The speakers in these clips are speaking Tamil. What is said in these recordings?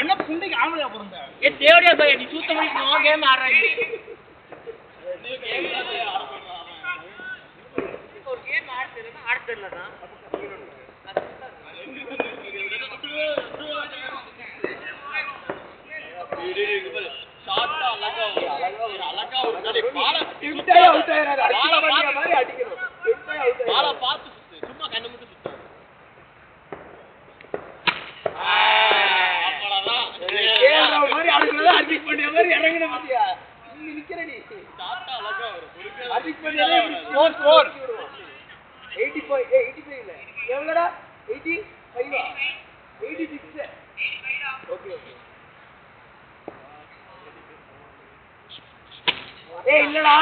என்ன புண்டைக்கு ஆம்பளையா பிறந்த தேவடியா பையன் நீ சூத்த முடிக்கணும் கேம் ஆடுறாங்க ஒரு கேம் ஆட தெரியலதான் சும்மா கண்ணு மட்டும் இல்லடா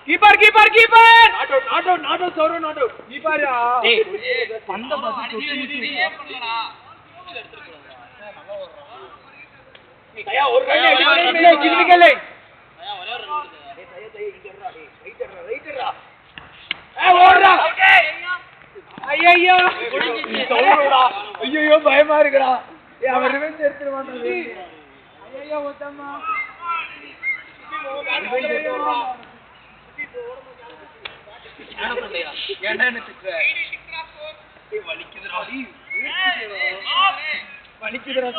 keeper keeper keeper not out சோரோ நாட் அவுட் கீப்பரா ஏய் பந்த பாத்து தொட்டி பண்ணலடா தயா ஒரு ரன் அடிக்கல கிளிக்கல தயா ஒரே ரன் ஏய் தயா இங்கடா ரைட்டரா ஏய் ஓடுடா ஐயோ சோரோடா ஐயோ பயமா இருக்குடா ஏய் அவன் ரிவெஞ்ச் எடுத்துறான் ஐயோ ஓட்டமா வலிக்குதுடா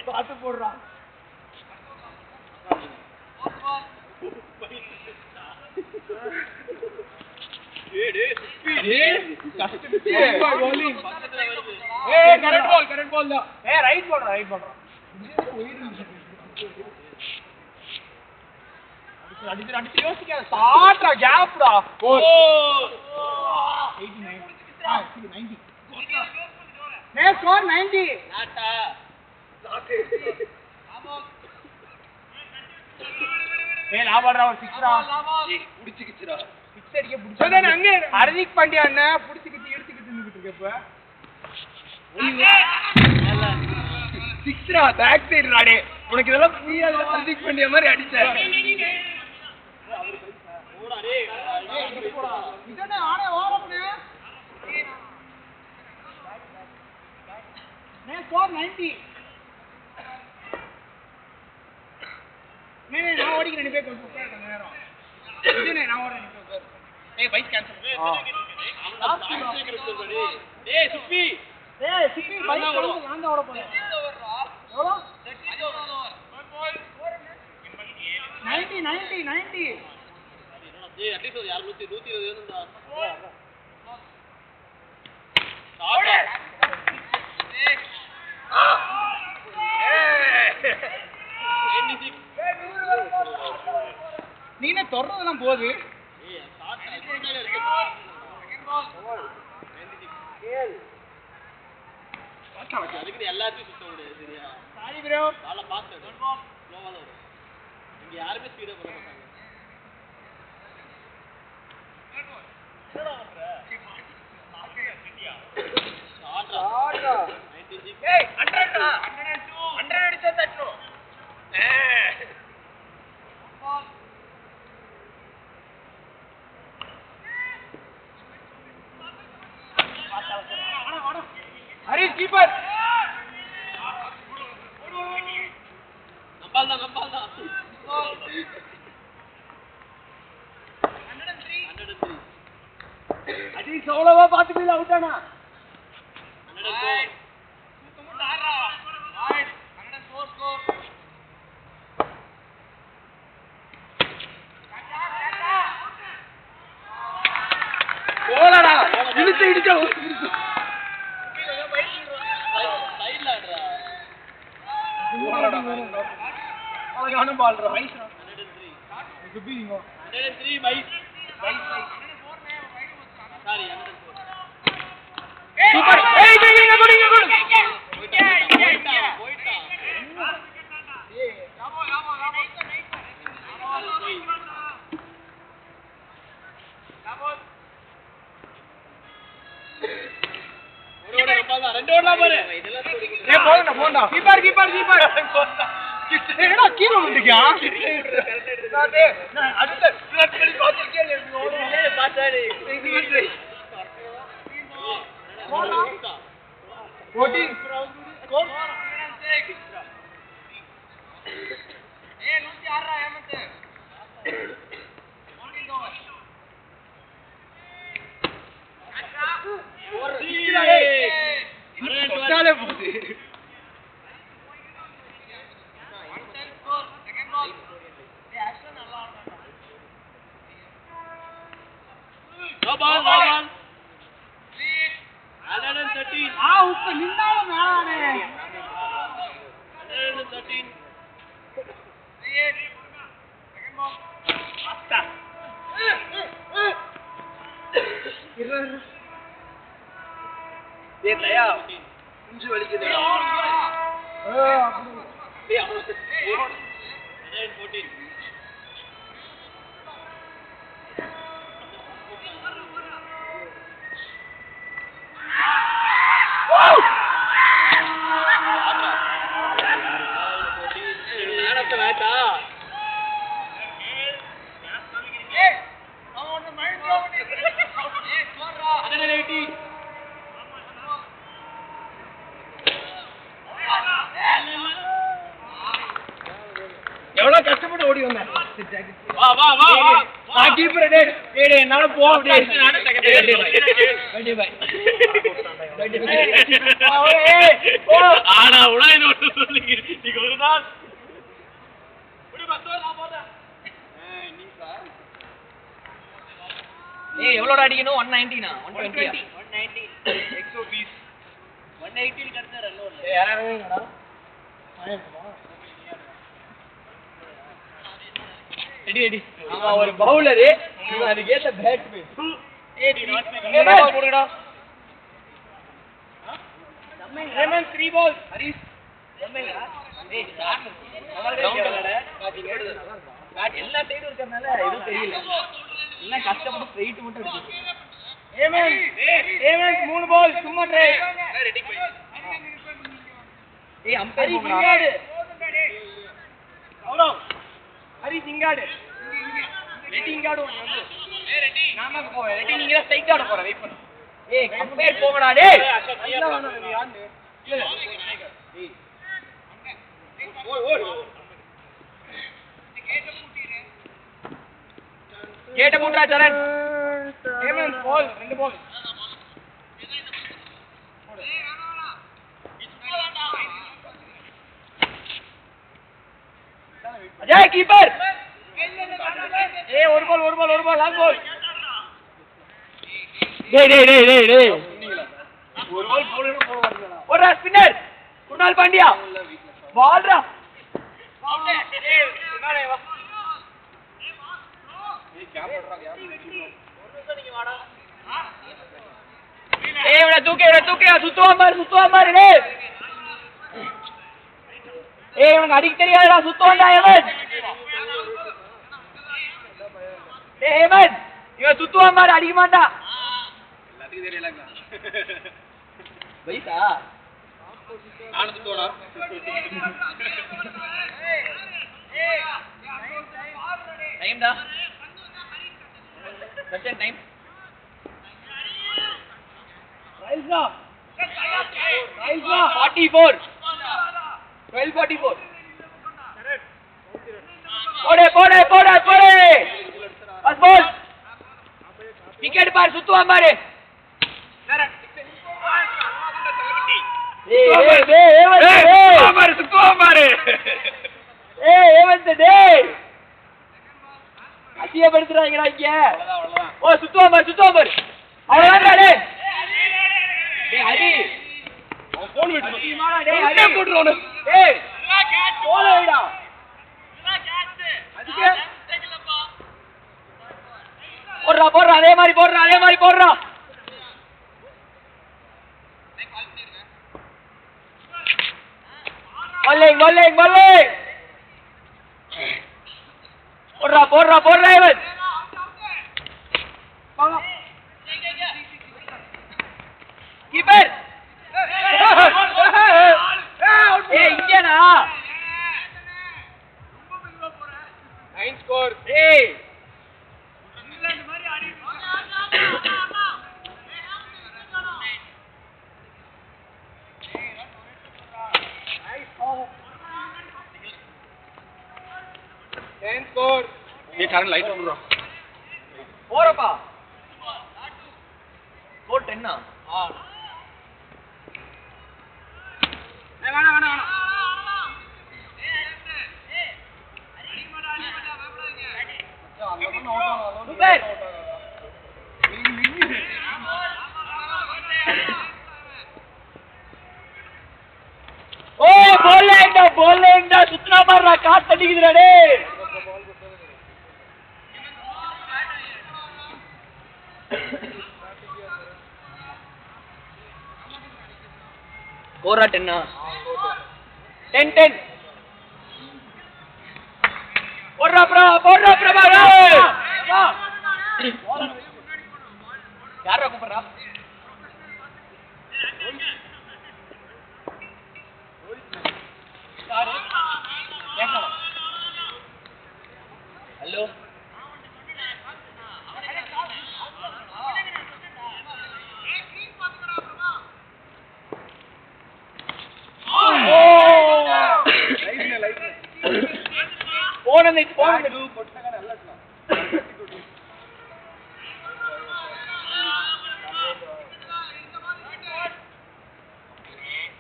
பாத்து போடுறா கரெக்ட் பால் தான் ரைட் போடுறா அடிச்சு யோசிக்காத சாட்ரா கேப்டா ஓ 89 90 நே ஸ்கோர் 90 நாட்டா லாபாடா ஒரு 6 ரா புடிச்சிக்கிச்சுடா 6 அடிக்க புடிச்சா அங்க ஹர்திக் பாண்டியா அண்ணா புடிச்சிக்கிட்டு எடுத்துக்கிட்டு நின்னுட்டு இருக்க இப்ப 6 ரா பேக் சைடு ராடே உனக்கு இதெல்லாம் புரியாத ஹர்திக் பாண்டியா மாதிரி அடிச்ச ஓடா டேய் இதனே ஆனே ஓரப்னே நே ஸ்கோர் 90 நே நான் ஓடிக்கிறேன் நீ போய் கொஞ்சம் உட்காருங்க நேரம் இதனே நான் ஓடுறேன் நீ போய் ஏய் பைக் கேன்சல் டேய் சுப்பி பைக் நான் தான் ஓட போறேன் எவ்வளோ 90 ஏய் அட்லீஸ்ட் ஒரு 120 வேணும்டா ஓடு நீனே தொடறதெல்லாம் போகுது ஏய் ஷாட் அடிச்சாலே இருக்கு செகண்ட் பால் கேல் பாத்தா அதுக்கு எல்லாத்தையும் சுத்த முடியாது சரியா சாரி ப்ரோ பால பாத்து குட் பால் ஸ்லோவா வரும் இங்க யாருமே ஸ்பீடா போக மாட்டாங்க ஏய் 100 அடிச்சா தட்டணும் ஹரி கீப்பர் நம்பால் தான் 103 அடி சோலவா பாத்து போய் அவுட் ஆனா 104 சுத்தமும் ஆறா ரைட் 104 ஸ்கோர் கோலடா இடிச்சா சைடுல ஆடுறா கோலடா அழகான பால் ரா 103 சுபிங்க 103 பை சாரி 104 சூப்பர் ஏய் இங்க போடு போய்டா ஏய் ராமோ ஓட நம்பால ரெண்டு ஓடலாம் பாரு ஏய் போடா கீப்பர் என்னடா கீழ விழுந்துக்கியா அடுத்த ஸ்ட்ரெச் பண்ணி பாத்துட்டே இருக்கு ஓடுனே பாத்தாடி 14 ஸ்கோர் எவ்வளவு கஷ்டப்பட்டு ஓடி வந்தேன். என்னால போக முடியாது. எவ்வளோட அடிக்கணும்? 190 120 180 கிடைச்சா ரன் ஓடல. ஒரு பவுலரு அதுக்கு ஏத்த பேட்ஸ்மேன். எல்லா சைடும் இருக்கிறதுனால எதுவும் தெரியல. எல்லாம் கஷ்டப்பட்டு ஸ்ட்ரைட் மட்டும் இருக்கு. 3 பால் சும்மா ட்ரை. அம்பையர் போறாரு. அவ்வளோ ஹரி சிங்காடு ரெட்டிங்காடு ஒன்னு வந்து நாம போறேன். ரெட்டி நீங்க ஸ்ட்ரைட் ஆட போற. வெயிட் பண்ணு. அம்பையர் போங்கடா டேய். நல்லா வந்தது நீ ஆடு. இல்ல டேய் ஓய் கேட்ட மூன்றா சரண். ஹேமந்த் பால் 2 பால். அஜய் கீப்பர். ஒரு பால் லாங் பால். டேய் ஒரு பால் போடுறேன்னு போக மாட்டேங்கடா. ஒரு ஸ்பின்னர் குணால் பாண்டியா பால்ரா. தூக்கே சுத்துவா பாரு டேய். இவனுக்கு அடிக்க தெரியாதுடா. சுத்தம்டா ஹேமந்த். ஹேமந்த் இவன் சுத்துவான் பாரு, அடிக்க மாட்டான். எல்லாத்துக்கும் தெரியலங்க வயசா நானும் சுத்துவனா. டைம்டா கரெக்ட் டைம். ரைஸ்டா 44 12:44. போடு பஸ் பால். விக்கெட் பாரு சுத்துவான் பாரு. சுத்துவான் பாரு. அசியப்படுத்துறாங்கடா இங்க. சுத்துவான் பாரு. அவ்வளவுதான் டேய். ஹரி போன் விட்டு போட்டுறோம். டேய் போல வைடா. அதுக்கு போடுறா அதே மாதிரி போடுறா. பல்லிங் போடுறா இவன். கீப்பர் இங்கேனா 9 ஸ்கோர். ஏய் சரண் லைட் விடுறா போறப்பா ஸ்கோர் 10 ஆ வேணா சூப்பர் ஓ போல்லேண்டா சுத்துனா பாருடா காத்து அடிக்குதுடா டேய் ஸ்கோர் 10 10 போடுறா பிரபா யாரா கூப்பிடுறா ஹலோ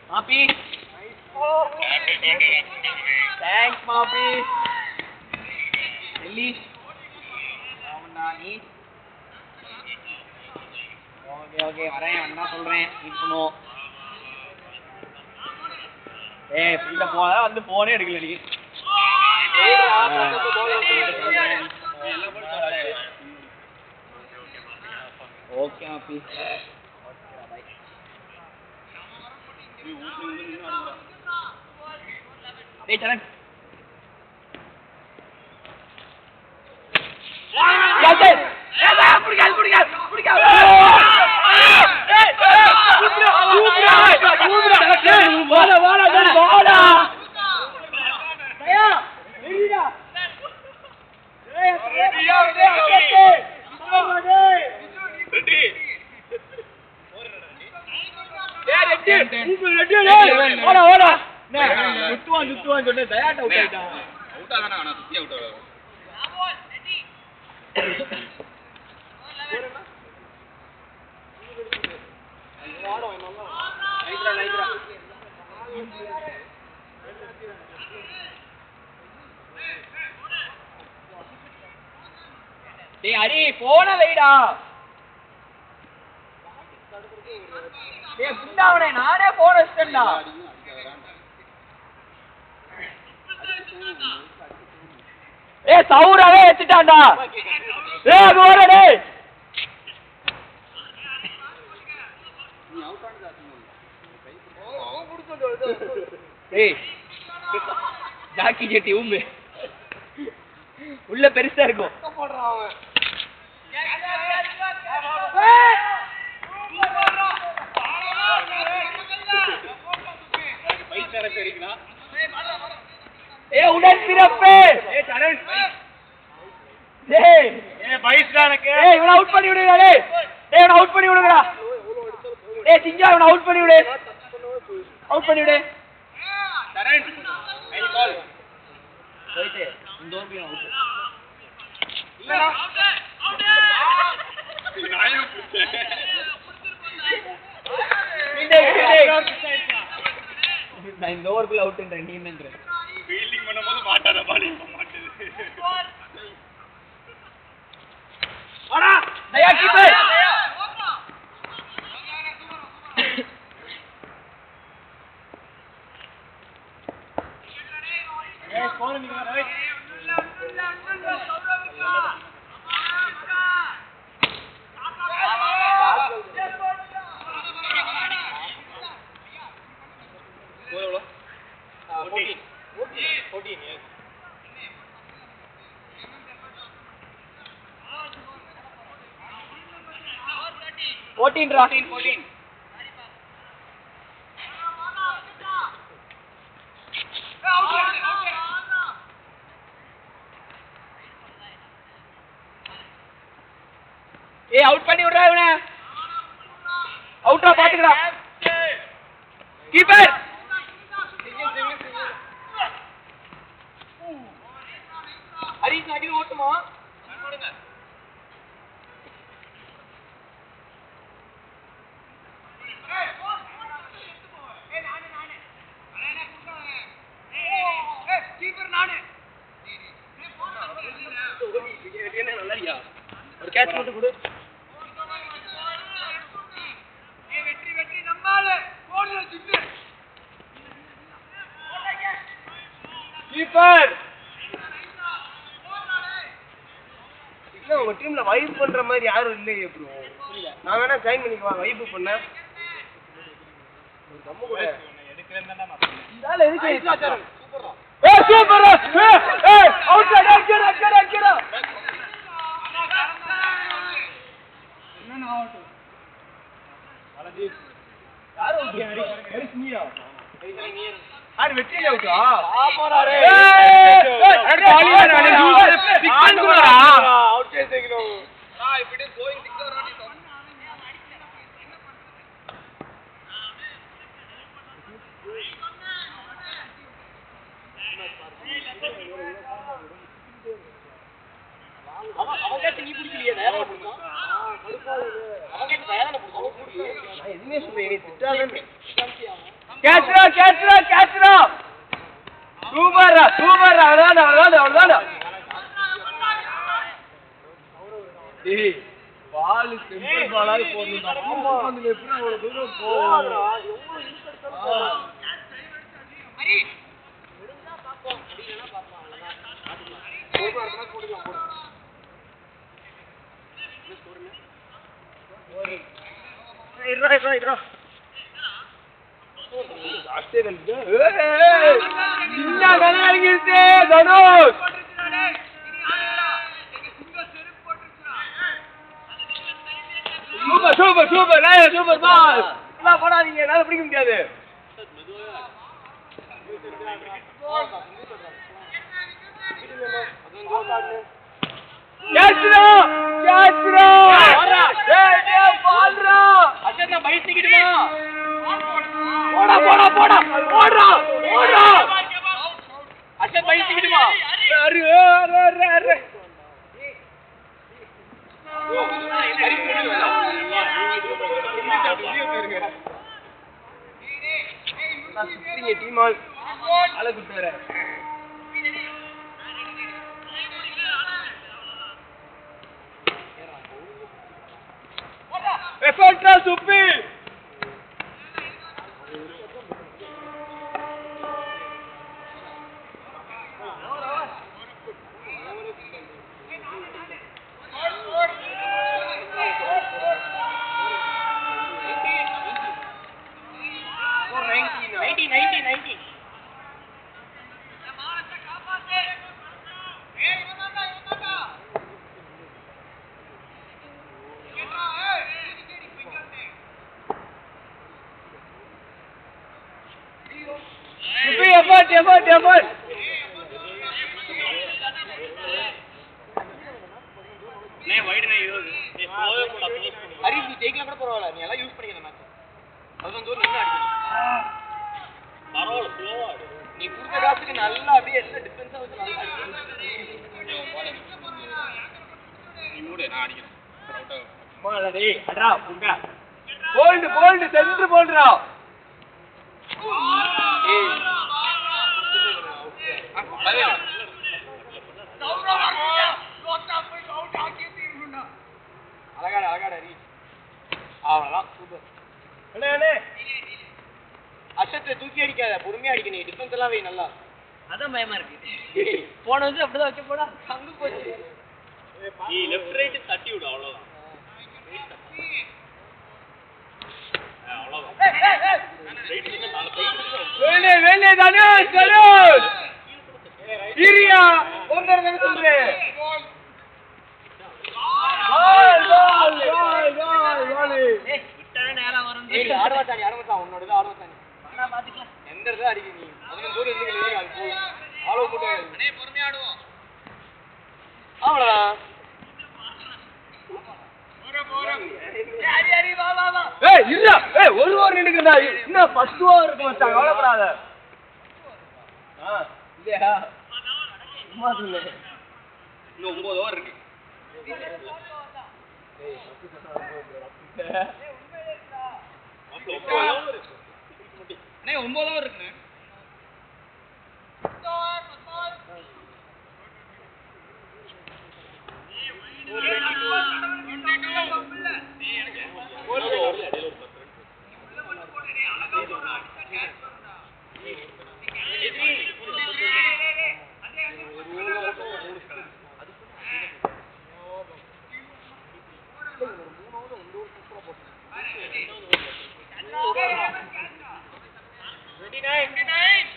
மாப்பி தேங்க்ஸ் மாப்பி டெல்லி நீ ஓகே வரேன் அண்ணா சொல்றேன் மீட் பண்ணுவோம் இந்த போனா வந்து போனே எடுக்கல நீ ஓகே மாப்பி டேய் சரண் சுத்துவான் சொன்ன தயாட் அவுட் ஆயிட்டான் அவுட் ஆகானா நான் சுத்தி அவுட் ஆகல டேய் ஹரி போன வைடா டேய் புண்டாவனே நானே போன வச்சிட்டேன்டா சவுராவே வச்சுட்டான்டா அது வர டேய் ஜாக்கி ஜெட்டி உம்பு உள்ள பெருசா இருக்கும் உடன் பிறப்பு இவனை அவுட் பண்ணி விடுங்க இவனை அவுட் பண்ணி விடுங்கடா சிங்கா இவனை அவுட் பண்ணி விடு அவுட் பண்ணி விடு போயிட்டு இந்த ஓபி அவுட் இல்லடா நான் இந்த ஓவருக்குள்ள அவுட்ன்றேன் நீ என்னன்ற ஃபீல்டிங் பண்ணும்போது மாட்டாத பாடி மாட்டேது வாடா தயா கீப்பர் ஸ்கோர் நீங்க ரைட் எவ்வளோ 14 yes 14 அவுட் பண்ணி விடுறா இவனை அவுட்டா பாத்துக்கடா கீப்பர் அடி ஓட்டுமா ஒரு கேட்ச் மட்டும் கொடு. வெற்றி நம்மால போடுற சிட்டு கீப்பர். இல்ல உங்க டீம்ல வைப் பண்ற மாதிரி யாரும் இல்லையே ப்ரோ. நான் வேணா ஜாயின் பண்ணிக்குவா வைப் பண்ண. ஒரு தம்மு கூட எடுக்கறேன்னா நான் இதால எதுக்கு சூப்பர்டா. ஏய் சூப்பர்டா. ஏய் அவுட் சைட் அடிக்கடா. என்ன அவுட்? அலஜி யார் அவுட்? ஹரிஸ் நீயா? யார் வெற்றில அவுட்டா? ஆமாடா ரே. ஏய் பாலியா நானே ஜூஸ் பிக் பண்ணுடா. அவுட் చేసేగినావు. if it is going six or not is on. அவங்க நீ பிடிக்கலையே நேரா போடுறான். அவங்க நேரா போடுறான். நான் எதுமே சொல்றேன் நீ திட்டாதே. கேட்ச்ரா. சூப்பர்ரா. அவ்வளவுதான். டேய் பால் சிம்பிள் பாலாவே போடுறா. வந்து எப்படி அவ்வளவு தூரம் போறா? எவ்வளவு இன்சர்ட் ஹரி முடிஞ்சா பாப்போம். அடினா பாப்போம். அவ்வளவுதான். போடுலாம் போடு. என்ன ஸ்கோர்ல? இருடா. சூப்பர் பால். போடாதீங்க என்னால பிடிக்க முடியாது. போடா. அஷத் பை தூக்கிடுமா? அரே. டீம் ஆல் ஆள குடுறாரு. எஃபர்ட்ரா சுப்பி. effort. नहीं वाइड नहीं यूज ये போவே கூட ஹரி நீ ஜெயிக்கல கூட பரவாயில்லை நீ எல்லாம் யூஸ் பண்ணிக்க மேட்ச் அதுதான் தூரம் நின்னு அடிக்கணும் பரவாயில்லை ஸ்லோவா ஆடு நீ குடுத்த காசுக்கு நல்லா அப்படியே எல்லா டிஃபென்ஸா வச்சு நல்லா அடிக்கணும் நீ மூடு நான் அடிக்கிறேன் அவுட் ஆகும் போடா டேய் அடடா புங்க போல்ட் சென்டர் போல்ட்ரா ஏய் அழகாடா ரீ அவ்வளவுதான் சூப்பர் அண்ணே அஷத்தை தூக்கி அடிக்காத பொறுமையா அடிக்க நீ டிஃபென்ஸ் எல்லாம் வை நல்லா அதான் பயமா இருக்கு போன வந்து அப்படிதான் வைக்க போடா அங்க போச்சு நீ லெஃப்ட் ரைட் தட்டி விடு அவ்வளவுதான் வேணே தனுஷ் இரியா ஒன்றரை சொல்றேன் நேரா வரும் ஆடமாட்டான் உன்னோட ஆடமாட்டான் பாத்துக்கலாம் எந்த இடத்துல அடிக்க நீ அதுக்கு தூரம் இல்லைங்க அது போகும் ஆளோ போட்டு அண்ணே பொறுமையா ஆடுவோம் அவ்வளவுதான் ஏய் இல்ல ஏய் ஒரு ஓவர் நிக்குடா இன்னும் ஃபர்ஸ்ட் ஓவர் இருக்கு மச்சான் கவலைப்படாத இல்லையா சும்மா சொல்லு இன்னும் 9 ஓவர் இருக்கு. அண்ணே 9 ஓவர் இருக்குண்ணே.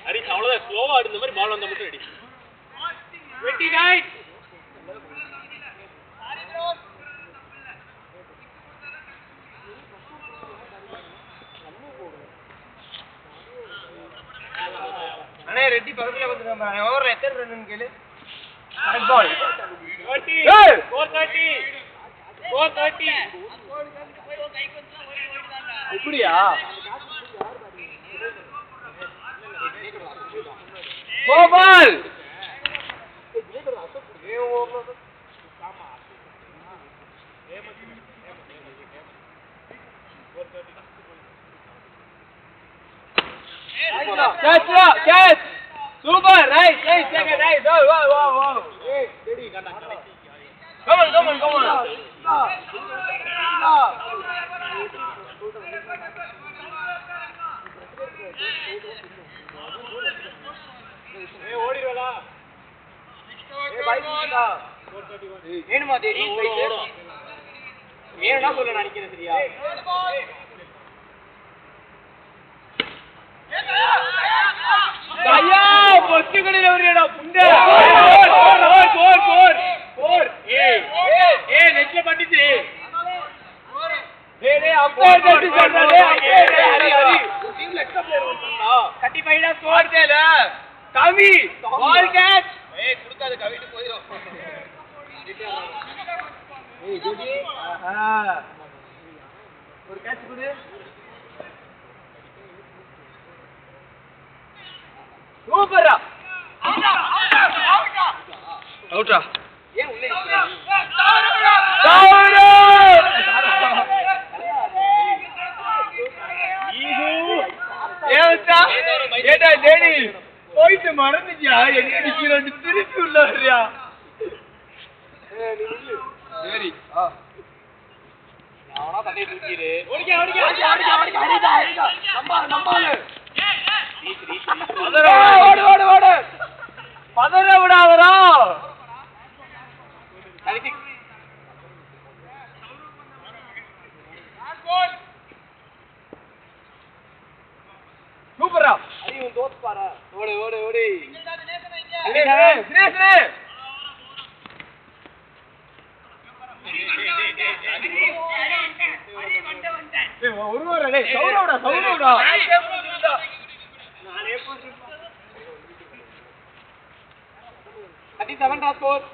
ஹரிஷ் அவ்வளவுதான், ஸ்லோவா ஆடுற மாதிரி பால் வந்தா மட்டும் ரெடி. 29 அண்ணே ரெட்டி பக்கத்துல வந்துட்டாங்க. ஓவர்ல எத்தனை ரன்னு கேளு. கரெக்ட் பால். 30 430 430 இப்படியா? Gopal catch super nice second nice wow hey steady come on hey ஓடிரடா hey bye டா ஏனுமா தேடி ஏனா சொல்ல நினைக்கிறேன் சரியா ஐயா பத்து கடையில வரியடா புண்டை போர் ஏய் நெட்ல பண்ணிச்சு டேய் அப்பர் தட்டி சொல்றடே ஹரி டீம்ல எக்ஸ்ட்ரா பிளேயர் வந்தான்டா 35 டா ஸ்கோர் தேல கவி பால் கேட்ச் ஏய் குடுக்காத கவிட்டு போயிடும் ஏய் ஜோடி ஆஹா ஒரு கேட்ச் குடு சூப்பரா அவுட்டா ஏன் உள்ளே தாவரா ஏவுடா ஏடா டேடி போயிட்டு மறந்துட்டியா எங்க நிக்கிறோம் திருப்பி உள்ள வரியா ஏய் நீ நில்லு சரி நானா தட்டி தூக்கிரு ஓடிக்க அடிடா நம்பால ஓடு பதற விடாதடா சூப்பரா ஐயோ தோத்து பாரு ஓடு தினேஷ்னே ஒருவரே டேய் சௌரவ்டா நானே போச்சு 37 டா ஸ்கோர்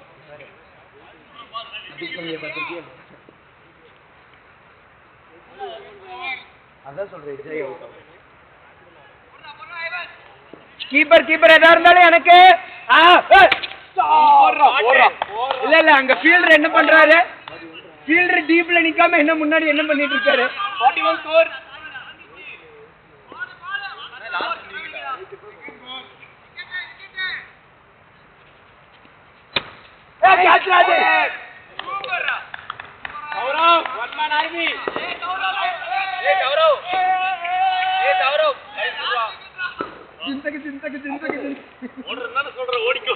அதான் சொல்றேன் ஜெய் அவுட் கீப்பர் எதா இருந்தாலும் எனக்கு இல்ல அங்க ஃபீல்டர் என்ன பண்றாரு ஃபீல்டர் டீப்ல நிக்காம என்ன முன்னாடி என்ன பண்ணிட்டு இருக்காரு 41 ஸ்கோர் கேட்ச் ராஜே சூப்பர்ரா Gaurav one man army Gaurav சிந்தக்கு ஓடுறதுனால சொல்ற ஓடிக்கோ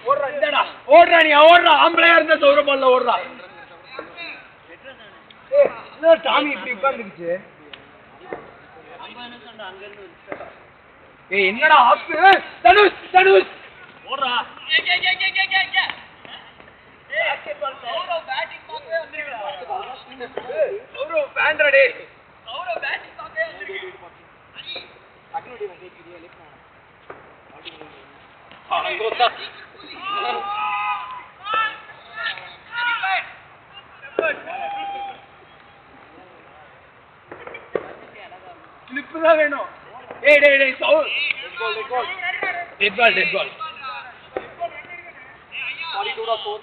ஓடுறா இந்தடா ஓடுறா நீ ஓடுறா ஆம்பளையா இருந்தா சௌர பால்ல ஓடுறா ஏய் என்ன டாமி இப்படி உட்கார்ந்துச்சு அங்க இருந்து ஏய் என்னடா ஆப் தனுஷ் ஓடுறா கௌரவ் பேட்டிங் பார்க்கவே வந்திருக்கா கௌரவ் பேண்டா டேய் கௌரவ் பேட்டிங் பார்க்கவே வந்திருக்கா அக்னோடி வந்து கிரியா லிஃப்ட் அங்கோதா ஸ்லிப் தான் வேணும் டேய் சவுல் டெட் பால் 42 தான் ஸ்கோர்.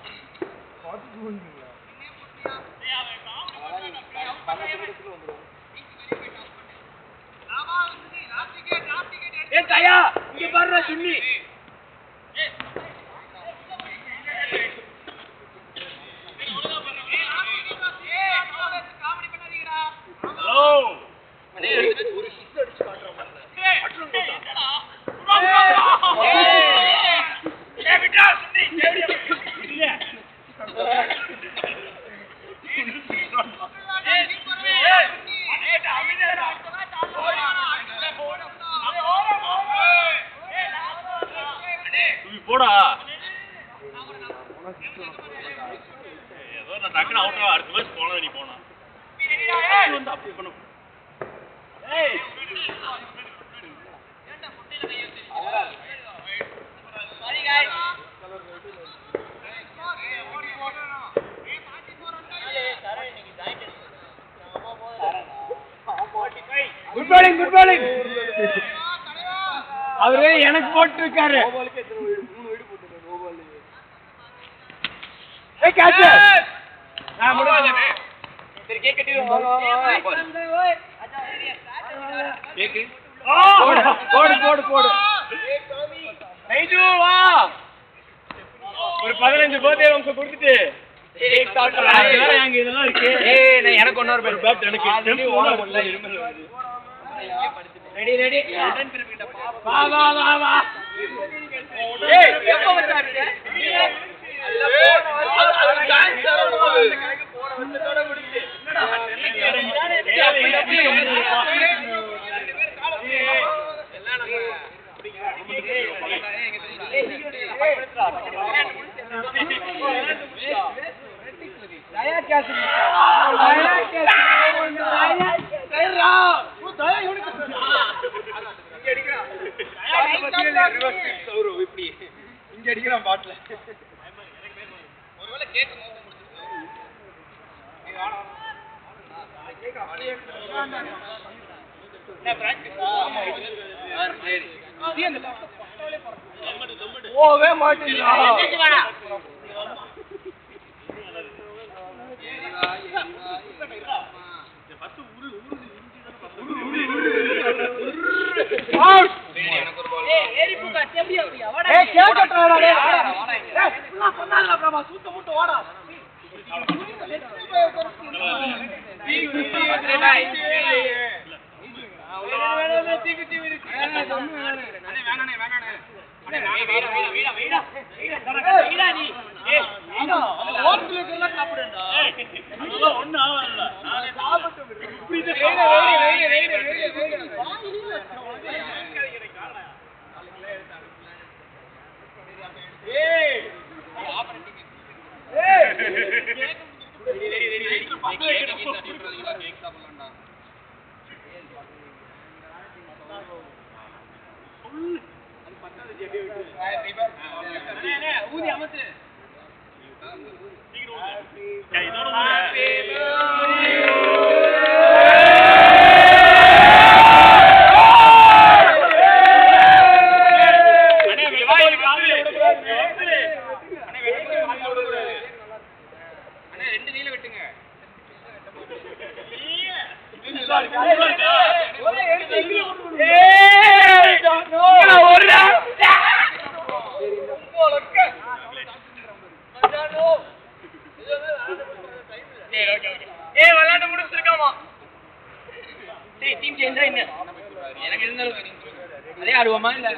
ஏ தயா இங்க பாருடா சுன்னி. ஹலோ ஒரு சிக்ஸ் அடிச்சு காட்றோம் பாருங்க. ஏ விட்றா சுன்னி. இல்ல போடா ஏதோ நான் டக்குனு அவுட் அடுத்த மேட்ச் போனா நீ போனா வந்து அப்படி பண்ண ஏய் சாரி गाइस குட் பாலிங் குட் பாலிங். அவரே எனக்கு போட்டு இருக்காரு. ஏய் கேட்ச். நான் முடிஞ்சே. சரி கேக் கட்டிடுவோம். ஓய் அச்சா கேக். போடு போடு போடு. நைஜு வா. ஒரு 15 பர்த்டே உங்களுக்கு கொடுத்துட்டு கேக் சாப்பிடுறா. அங்க இதெல்லாம் இருக்கு. ஏய் நான் எனக்கு இன்னொரு பேட் எனக்கு டெம்போ ஓட முடியல இருமல் வருது. ரெடி ரெடி ரிட்டர்ன் திருப்பிட்ட வா வா வா வா. ஏய் எப்ப வச்சாரு? அது டான்ஸ் ஆடுறது. எனக்கு போற வச்சதோட முடிஞ்சு. என்னடா दया क्या सुन दया क्या दया कर रहा वो दया यूं कर இங்க அடிக்குறா दया ரிவர்ஸ் சௌரோ இப்படி இங்க அடிக்குறா பாட்ல ஒருவேளை கேக் மோக முடிச்சிருக்கு நீ வாடா கேக் அப்படியே என்ன பிராக்டீஸ் ஆமா யார் சரி சீந்த பட்டாலே பறக்கு ஓவே மாட்டீங்களா எந்திச்சு வாடா ஊதி அமத்து விளையாட்டு முடிச்சிருக்காமா. டீம் சேஞ்ச் எனக்கு இருந்தாலும் அதே ஆடுவோமா இல்ல